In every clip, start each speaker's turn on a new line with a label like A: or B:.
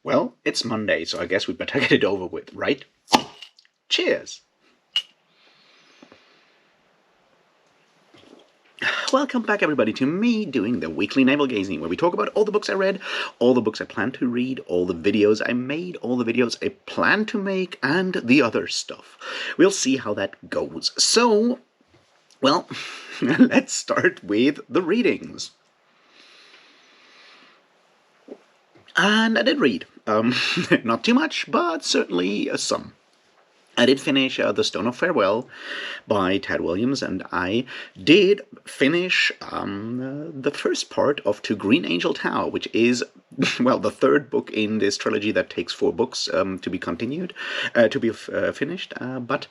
A: Well, it's Monday, so I guess we'd better get it over with, right? Cheers! Welcome back, everybody, to me doing the weekly Navel-Gazing, where we talk about all the books I read, all the books I plan to read, all the videos I made, all the videos I plan to make, and the other stuff. We'll see how that goes. So, well, let's start with the readings. And I did read. Not too much, but certainly some. I did finish The Stone of Farewell by Ted Williams, and I did finish the first part of To Green Angel Tower, which is, well, the third book in this trilogy that takes 4 books to be continued, to be finished. But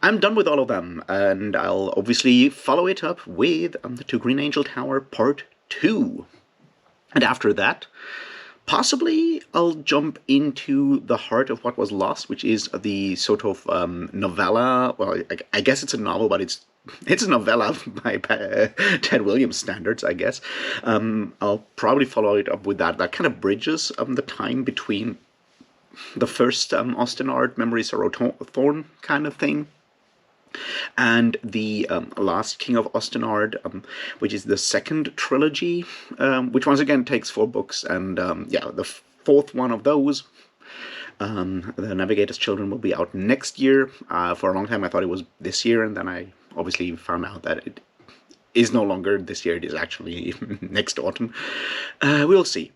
A: I'm done with all of them, and I'll obviously follow it up with To Green Angel Tower Part 2. And after that, possibly I'll jump into the heart of what was lost, which is the sort of novella. Well, I guess it's a novel, but it's a novella by Ted Williams standards, I guess. I'll probably follow it up with that. That kind of bridges the time between the first Austenard, Memories of Thorn kind of thing, and the Last King of Austenard, which is the second trilogy, which once again takes 4 books, and yeah, the fourth one of those, The Navigator's Children, will be out next year. For a long time I thought it was this year, and then I obviously found out that it is no longer this year, it is actually next autumn. We'll see.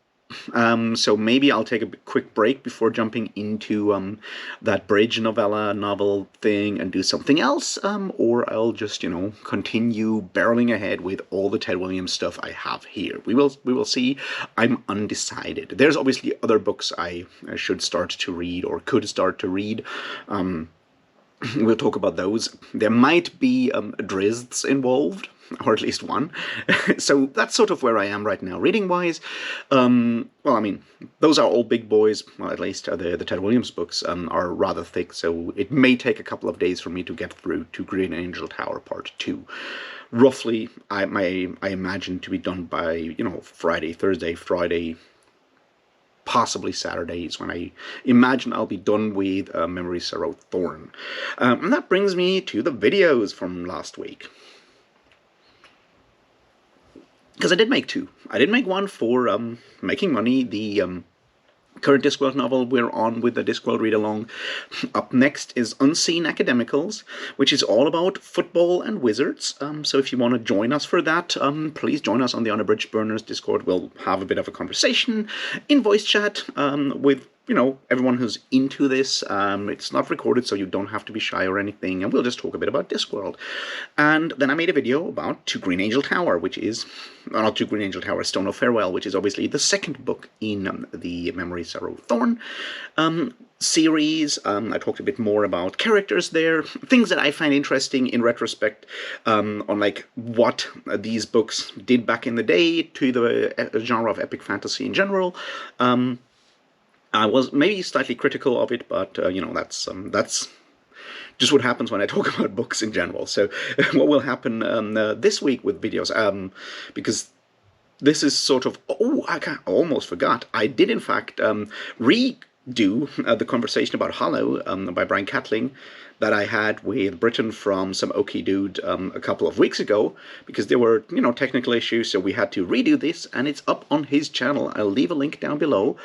A: So maybe I'll take a quick break before jumping into that bridge novella novel thing and do something else, or I'll just, continue barreling ahead with all the Ted Williams stuff I have here. We will see. I'm undecided. There's obviously other books I should start to read or could start to read. We'll talk about those. There might be Drizzt involved, or at least one. So that's sort of where I am right now, reading-wise. Well, I mean, those are all big boys. Well, at least the Ted Williams books are rather thick, so it may take a couple of days for me to get through to Green Angel Tower Part 2. Roughly, I imagine to be done by, Friday, Thursday, Friday, possibly Saturdays, when I imagine I'll be done with Memories of Thorn. And that brings me to the videos from last week. Because I did make 2. I did make one for making money, the current Discworld novel we're on with the Discworld read-along. Up next is Unseen Academicals, which is all about football and wizards. So if you want to join us for that, please join us on the Unabridged Burners Discord. We'll have a bit of a conversation in voice chat with everyone who's into this. It's not recorded, so you don't have to be shy or anything, and we'll just talk a bit about Discworld. And then I made a video about To Green Angel Tower, which is, not To Green Angel Tower, Stone of Farewell, which is obviously the second book in the Memories of Thorn series. I talked a bit more about characters there, things that I find interesting in retrospect, on like what these books did back in the day to the genre of epic fantasy in general. I was maybe slightly critical of it, but that's just what happens when I talk about books in general. So what will happen this week with videos, because this is sort of, I almost forgot, I did in fact redo the conversation about Hollow by Brian Catling that I had with Britain from Some Okie Dude a couple of weeks ago, because there were, technical issues, so we had to redo this, and it's up on his channel. I'll leave a link down below.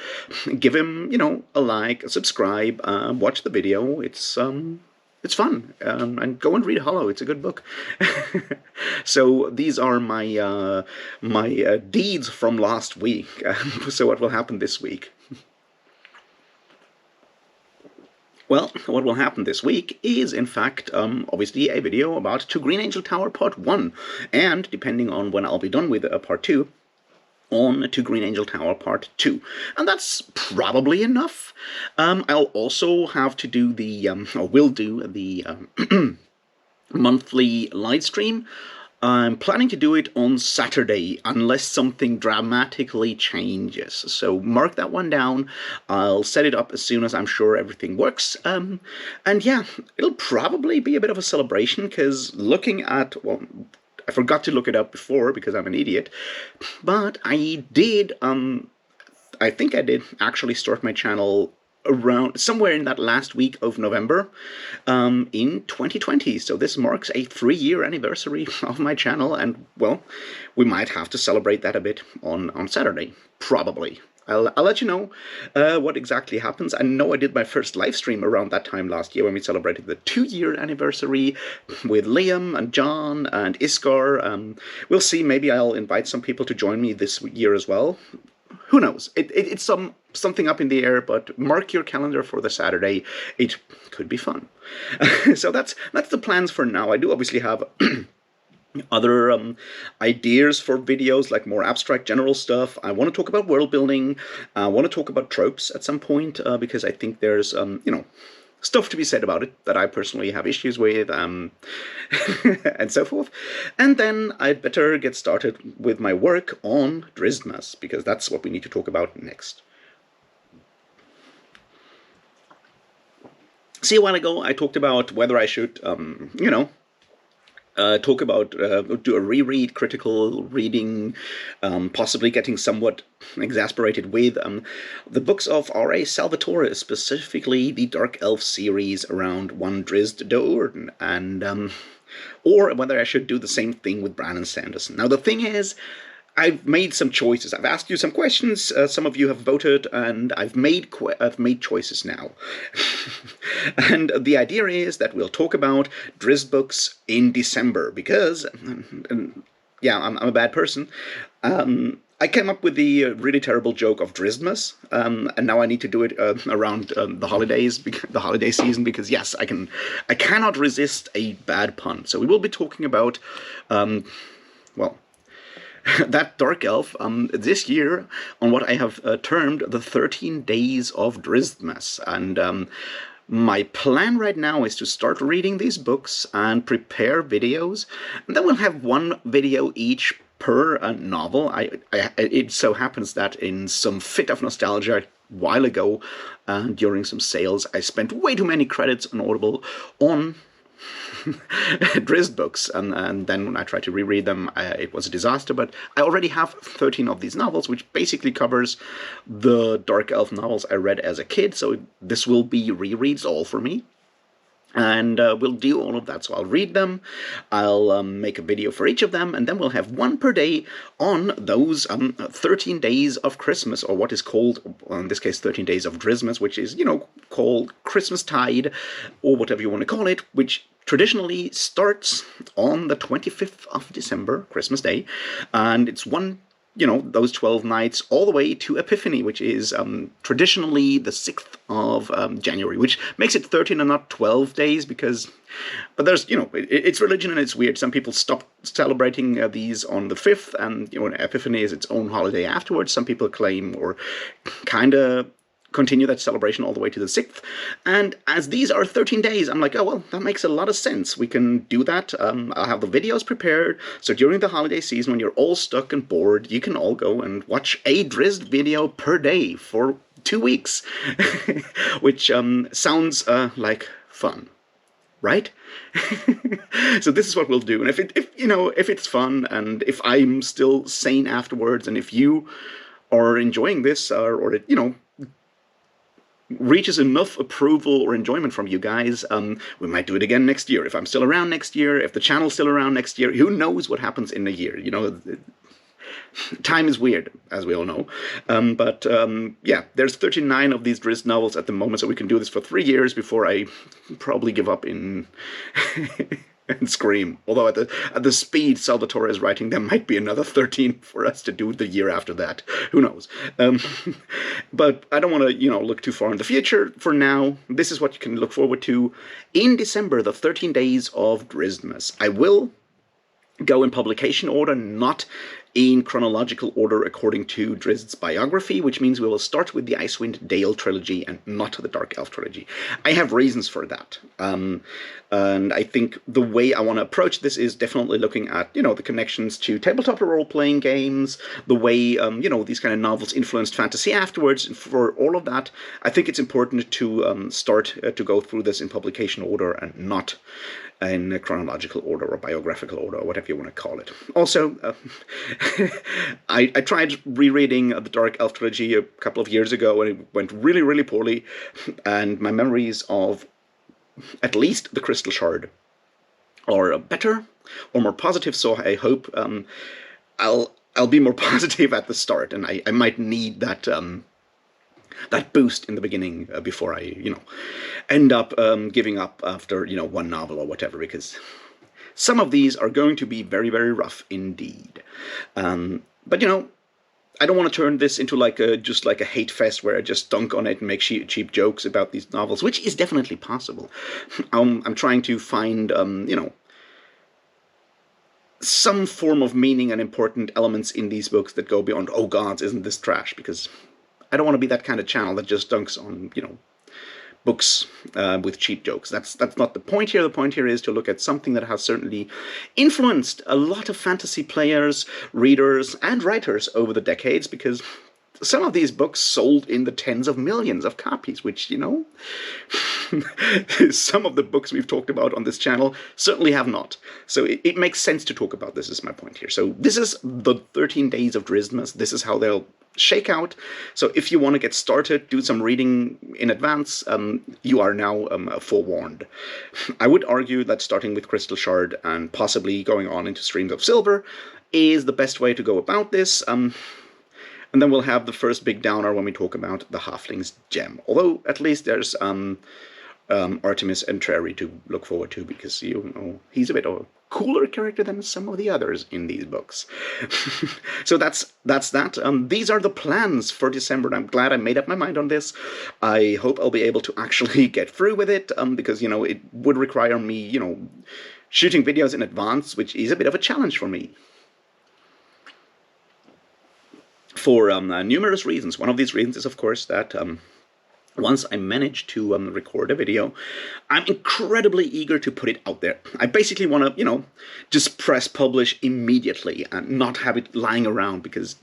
A: Give him, a like, a subscribe, watch the video. It's fun, and go and read Hollow. It's a good book. So these are my my deeds from last week. So what will happen this week? Well, what will happen this week is, in fact, obviously a video about To Green Angel Tower Part 1, and, depending on when I'll be done with Part 2, on To Green Angel Tower Part 2. And that's probably enough. I'll also have to do the, or will do the monthly live stream. I'm planning to do it on Saturday, unless something dramatically changes. So mark that one down. I'll set it up as soon as I'm sure everything works. And yeah, it'll probably be a bit of a celebration, because looking at, well, I forgot to look it up before because I'm an idiot, but I did I think I did actually start my channel around somewhere in that last week of November in 2020. So this marks a 3-year anniversary of my channel, and well, we might have to celebrate that a bit on Saturday, probably. I'll let you know what exactly happens. I know I did my first live stream around that time last year when we celebrated the 2-year anniversary with Liam and John and Iskar. We'll see, maybe I'll invite some people to join me this year as well. Who knows? It's something up in the air, but mark your calendar for the Saturday. It could be fun. So that's the plans for now. I do obviously have other ideas for videos, like more abstract general stuff. I want to talk about world building. I want to talk about tropes at some point, because I think there's stuff to be said about it that I personally have issues with, and so forth. And then I'd better get started with my work on Drizzt, because that's what we need to talk about next. See, a while ago I talked about whether I should, talk about, do a reread, critical reading, possibly getting somewhat exasperated with the books of R.A. Salvatore, specifically the Dark Elf series around one Drizzt Do'Urden, and or whether I should do the same thing with Brandon Sanderson. Now the thing is, I've made some choices. I've asked you some questions. Some of you have voted, and I've made choices now. And the idea is that we'll talk about Drizzt books in December, because, yeah, I'm a bad person. I came up with the really terrible joke of Drizztmas, and now I need to do it around the holidays, the holiday season, because yes, I cannot resist a bad pun. So we will be talking about, well, that Dark Elf this year on what I have termed the 13 Days of Drizztmas. And my plan right now is to start reading these books and prepare videos, and then we'll have one video each per novel. It so happens that in some fit of nostalgia a while ago, during some sales, I spent way too many credits on Audible on Drizzt books, and then when I tried to reread them, it was a disaster. But I already have 13 of these novels, which basically covers the Dark Elf novels I read as a kid, so this will be rereads all for me. And we'll do all of that. So I'll read them, I'll make a video for each of them, and then we'll have one per day on those 13 days of Christmas, or what is called, in this case, 13 days of Drizztmas, which is, called Christmastide, or whatever you want to call it, which traditionally starts on the 25th of December, Christmas Day, and it's those 12 nights all the way to Epiphany, which is traditionally the 6th of January, which makes it 13 and not 12 days, but there's, it's religion and it's weird. Some people stop celebrating these on the 5th, and, Epiphany is its own holiday afterwards. Some people claim, or kind of continue that celebration all the way to the 6th. And as these are 13 days, I'm like, oh, well, that makes a lot of sense. We can do that. I'll have the videos prepared. So during the holiday season, when you're all stuck and bored, you can all go and watch a Drizzt video per day for 2 weeks, which sounds like fun. Right? So this is what we'll do. And if it's fun, and if I'm still sane afterwards, and if you are enjoying this, or it, reaches enough approval or enjoyment from you guys, we might do it again next year. If I'm still around next year, if the channel's still around next year, who knows what happens in a year? Time is weird, as we all know. But yeah, there's 39 of these Drizzt novels at the moment, so we can do this for 3 years before I probably give up and scream. Although at the speed Salvatore is writing, there might be another 13 for us to do the year after that. Who knows? But I don't want to, look too far in the future. For now, this is what you can look forward to in December, the 13 Days of Drizztmas. I will go in publication order, not in chronological order according to Drizzt's biography, which means we will start with the Icewind Dale trilogy and not the Dark Elf trilogy. I have reasons for that. And I think the way I want to approach this is definitely looking at, the connections to tabletop role-playing games, the way, these kind of novels influenced fantasy afterwards. And for all of that, I think it's important to start to go through this in publication order and not in a chronological order or biographical order or whatever you want to call it. Also, I tried rereading the Dark Elf trilogy a couple of years ago, and it went really, really poorly. And my memories of at least the Crystal Shard are better or more positive. So I hope I'll be more positive at the start, and I might need that that boost in the beginning before I end up giving up after one novel or whatever, because some of these are going to be very, very rough indeed. But I don't want to turn this into just like a hate fest where I just dunk on it and make cheap jokes about these novels, which is definitely possible. I'm trying to find some form of meaning and important elements in these books that go beyond, oh gods, isn't this trash? Because I don't want to be that kind of channel that just dunks on books with cheap jokes. That's not the point here. The point here is to look at something that has certainly influenced a lot of fantasy players, readers, and writers over the decades, because some of these books sold in the tens of millions of copies, which, some of the books we've talked about on this channel certainly have not. So it makes sense to talk about this, is my point here. So this is the 13 Days of Drismas. This is how they'll shake out. So if you want to get started, do some reading in advance, you are now forewarned. I would argue that starting with Crystal Shard and possibly going on into Streams of Silver is the best way to go about this. And then we'll have the first big downer when we talk about the Halfling's Gem. Although, at least there's Artemis Entreri to look forward to, because, he's a bit of a cooler character than some of the others in these books. So that's that. These are the plans for December, and I'm glad I made up my mind on this. I hope I'll be able to actually get through with it, because, it would require me, shooting videos in advance, which is a bit of a challenge for me. For numerous reasons. One of these reasons is, of course, that once I manage to record a video, I'm incredibly eager to put it out there. I basically want to, just press publish immediately and not have it lying around, because,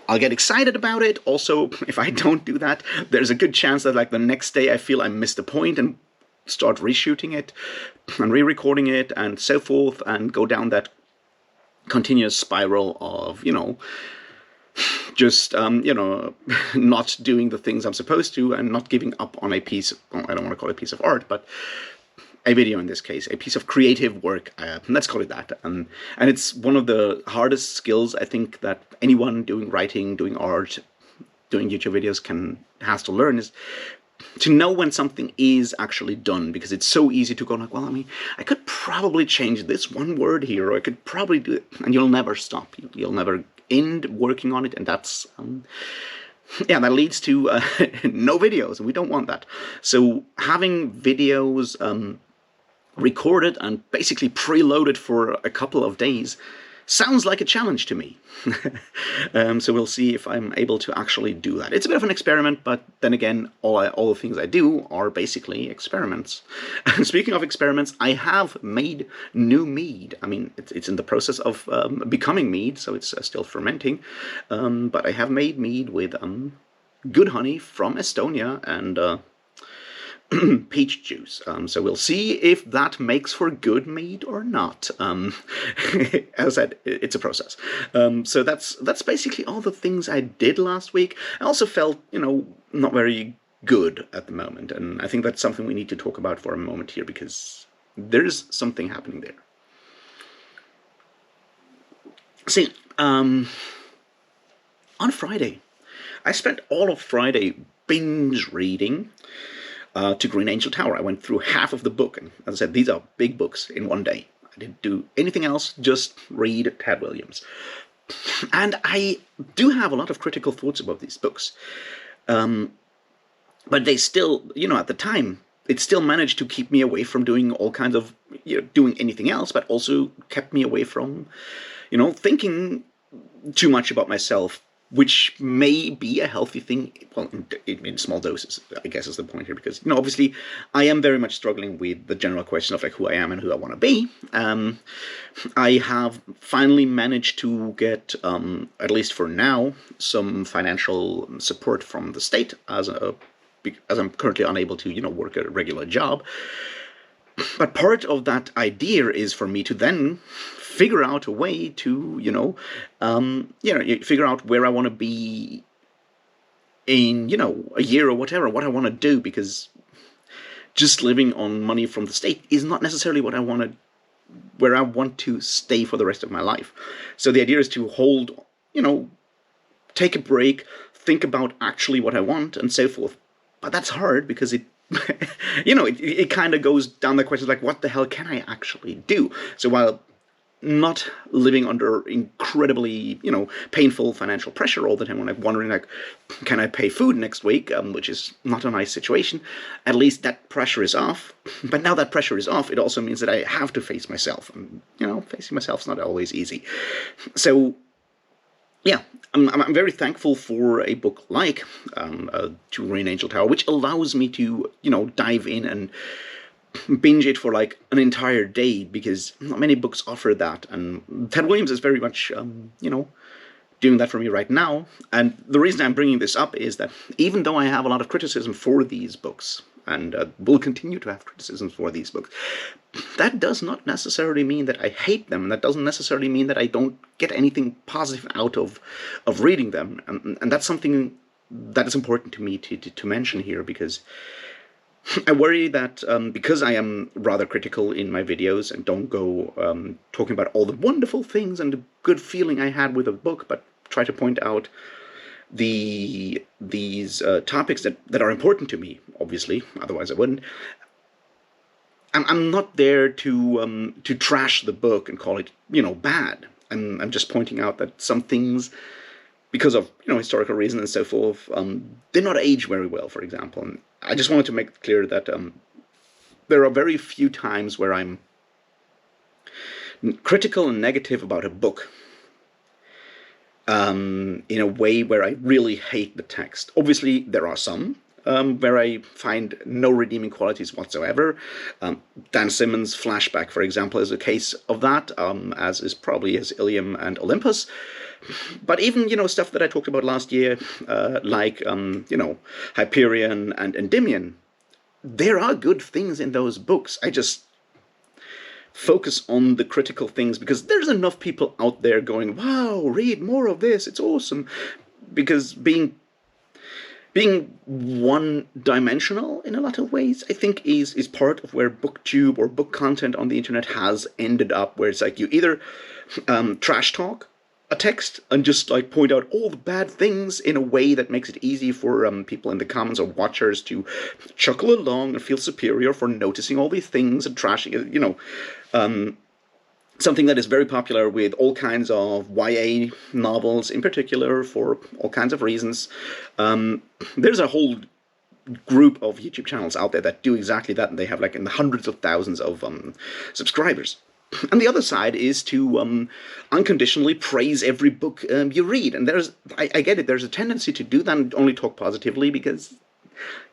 A: I'll get excited about it. Also, if I don't do that, there's a good chance that, the next day I feel I missed a point and start reshooting it and re-recording it and so forth, and go down that continuous spiral of, just, not doing the things I'm supposed to, and not giving up on a piece, well, I don't want to call it a piece of art, but a video in this case, a piece of creative work, let's call it that. And it's one of the hardest skills, I think, that anyone doing writing, doing art, doing YouTube videos has to learn, is to know when something is actually done, because it's so easy to go well, I could probably change this one word here, or I could probably do it, and you'll never stop. You'll never end working on it, and that's that leads to no videos, and we don't want that. So having videos recorded and basically preloaded for a couple of days sounds like a challenge to me. So we'll see if I'm able to actually do that. It's a bit of an experiment, but then again, all the things I do are basically experiments. And speaking of experiments, I have made new mead. It's in the process of becoming mead, so it's still fermenting. But I have made mead with good honey from Estonia and peach juice. So we'll see if that makes for good mead or not. As I said, it's a process. So that's basically all the things I did last week. I also felt, not very good at the moment, and I think that's something we need to talk about for a moment here, because there's something happening there. See, on Friday, I spent all of Friday binge reading to Green Angel Tower. I went through half of the book, and as I said, these are big books in one day. I didn't do anything else, just read Tad Williams. And I do have a lot of critical thoughts about these books. But they still, at the time, it still managed to keep me away from doing all kinds of, doing anything else, but also kept me away from, thinking too much about myself, which may be a healthy thing, well, in small doses, I guess is the point here, because, obviously, I am very much struggling with the general question of, who I am and who I want to be. I have finally managed to get, at least for now, some financial support from the state, as I'm currently unable to, work a regular job. But part of that idea is for me to then figure out a way to, figure out where I want to be in, a year or whatever, what I want to do, because just living on money from the state is not necessarily where I want to stay for the rest of my life. So the idea is to hold, take a break, think about actually what I want, and so forth. But that's hard because it it kind of goes down the question like, what the hell can I actually do? So while not living under incredibly, painful financial pressure all the time when I'm wondering, like, can I pay food next week, which is not a nice situation, at least that pressure is off. But now that pressure is off, it also means that I have to face myself. And, facing myself is not always easy. So, yeah, I'm very thankful for a book like Jewelry in Angel Tower, which allows me to, dive in and binge it for like an entire day, because not many books offer that. And Ted Williams is very much, doing that for me right now. And the reason I'm bringing this up is that even though I have a lot of criticism for these books, and will continue to have criticisms for these books, that does not necessarily mean that I hate them. That doesn't necessarily mean that I don't get anything positive out of reading them. And that's something that is important to me to mention here, because I worry that because I am rather critical in my videos and don't go talking about all the wonderful things and the good feeling I had with a book, but try to point out these topics that are important to me, obviously, otherwise I wouldn't. I'm not there to trash the book and call it, bad. I'm just pointing out that some things, because of historical reasons and so forth, did not age very well, for example. And I just wanted to make it clear that there are very few times where I'm critical and negative about a book in a way where I really hate the text. Obviously, there are some where I find no redeeming qualities whatsoever. Dan Simmons' Flashback, for example, is a case of that, as is probably his Ilium and Olympus. But even, stuff that I talked about last year, like, Hyperion and Endymion, there are good things in those books. I just focus on the critical things because there's enough people out there going, wow, read more of this, it's awesome. Because being one-dimensional in a lot of ways, I think, is part of where booktube or book content on the internet has ended up, where it's like you either trash talk a text and just like point out all the bad things in a way that makes it easy for people in the comments or watchers to chuckle along and feel superior for noticing all these things and trashing it, something that is very popular with all kinds of YA novels in particular for all kinds of reasons. There's a whole group of YouTube channels out there that do exactly that, and they have like in the hundreds of thousands of subscribers. And the other side is to unconditionally praise every book you read. And I get it, there's a tendency to do that and only talk positively because,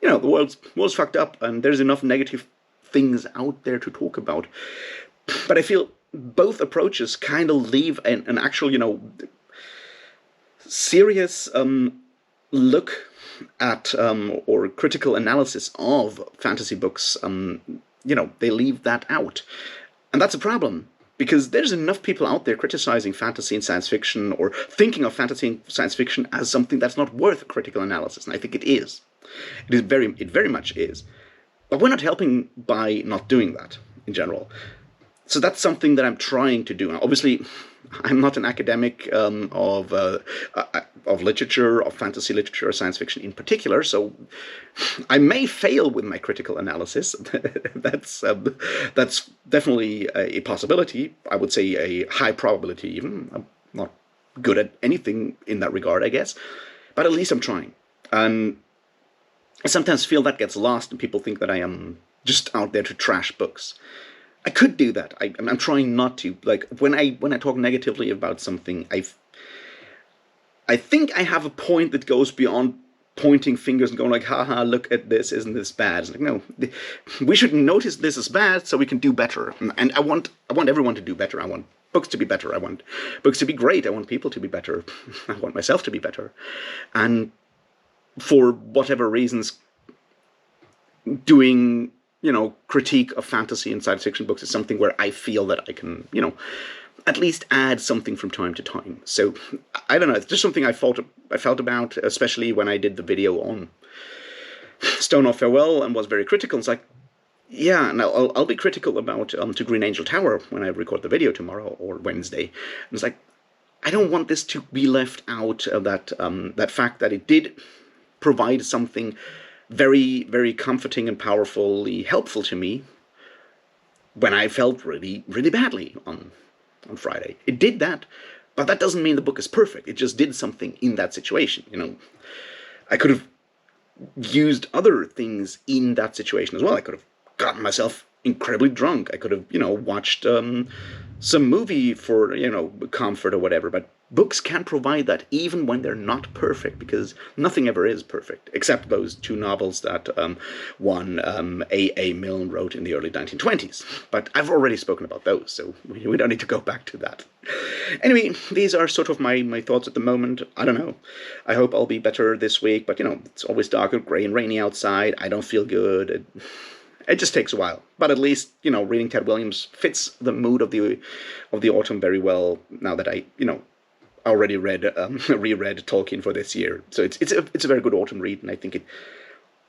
A: the world's fucked up and there's enough negative things out there to talk about. But I feel both approaches kind of leave an actual, serious look at or critical analysis of fantasy books. They leave that out. And that's a problem, because there's enough people out there criticizing fantasy and science fiction, or thinking of fantasy and science fiction as something that's not worth critical analysis, and I think it is. It very much is. But we're not helping by not doing that, in general. So that's something that I'm trying to do. Now, obviously, I'm not an academic of literature, of fantasy literature, or science fiction in particular, so I may fail with my critical analysis. That's definitely a possibility. I would say a high probability even. I'm not good at anything in that regard, I guess. But at least I'm trying. And I sometimes feel that gets lost and people think that I am just out there to trash books. I could do that. I'm trying not to. Like, when I talk negatively about something, I think I have a point that goes beyond pointing fingers and going like, haha, look at this, isn't this bad? It's like, no, we should notice this is bad so we can do better. And I want everyone to do better. I want books to be better. I want books to be great. I want people to be better. I want myself to be better. And for whatever reasons, doing critique of fantasy and science fiction books is something where I feel that I can, at least add something from time to time. So I don't know. It's just something I felt about, especially when I did the video on Stone of Farewell and was very critical. It's like, yeah, and I'll be critical about To Green Angel Tower when I record the video tomorrow or Wednesday. And it's like, I don't want this to be left out of that fact that it did provide something very, very comforting and powerfully helpful to me when I felt really, really badly on Friday. It did that, but that doesn't mean the book is perfect. It just did something in that situation. I could have used other things in that situation as well. I could have gotten myself incredibly drunk. I could have, watched some movie for, comfort or whatever. But books can provide that even when they're not perfect, because nothing ever is perfect, except those two novels that one A. Milne wrote in the early 1920s. But I've already spoken about those, so we don't need to go back to that. Anyway, these are sort of my thoughts at the moment. I don't know. I hope I'll be better this week, but, it's always dark and grey and rainy outside. I don't feel good. It just takes a while, but at least reading Ted Williams fits the mood of the autumn very well. Now that I already reread Tolkien for this year, so it's a very good autumn read, and I think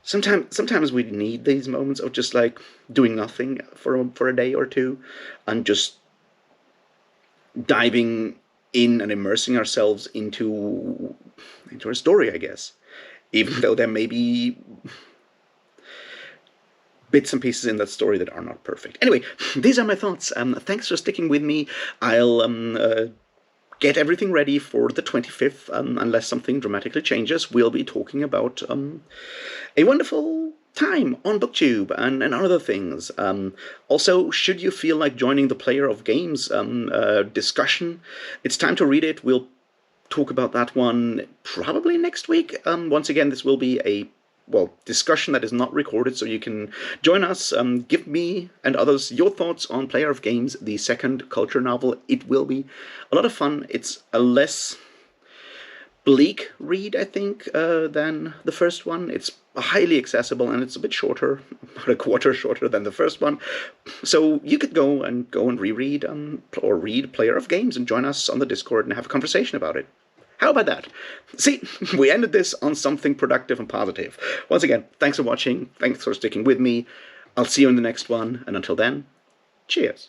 A: sometimes we need these moments of just like doing nothing for a day or two, and just diving in and immersing ourselves into a story, I guess, even though there may be bits and pieces in that story that are not perfect. Anyway, these are my thoughts. Thanks for sticking with me. I'll get everything ready for the 25th, unless something dramatically changes. We'll be talking about a wonderful time on BookTube and other things. Also, should you feel like joining the Player of Games discussion, it's time to read it. We'll talk about that one probably next week. Once again, this will be a discussion that is not recorded, so you can join us. Give me and others your thoughts on Player of Games, the second culture novel. It will be a lot of fun. It's a less bleak read, I think, than the first one. It's highly accessible, and it's a bit shorter, about a quarter shorter than the first one. So you could go and reread or read Player of Games and join us on the Discord and have a conversation about it. How about that? See, we ended this on something productive and positive. Once again, thanks for watching. Thanks for sticking with me. I'll see you in the next one. And until then, cheers.